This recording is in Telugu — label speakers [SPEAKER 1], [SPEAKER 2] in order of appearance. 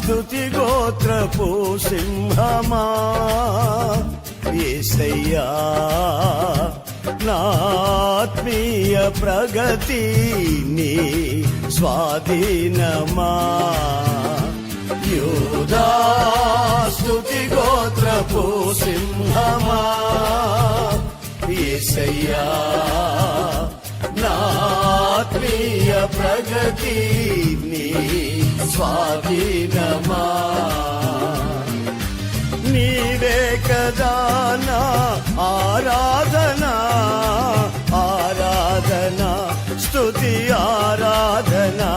[SPEAKER 1] స్తుతి గోత్రపు సింహమా యేసయ్యా నా ఆత్మీయ ప్రగతి నీ స్వాధీనమా యూదా స్తుతి గోత్రపు సింహమా యేసయ్యా నా ఆత్మీయ ప్రగతి నీ స్వాధీనమా నీవే కదా నా ఆరాధనా ఆరాధనా స్తుతి ఆరాధనా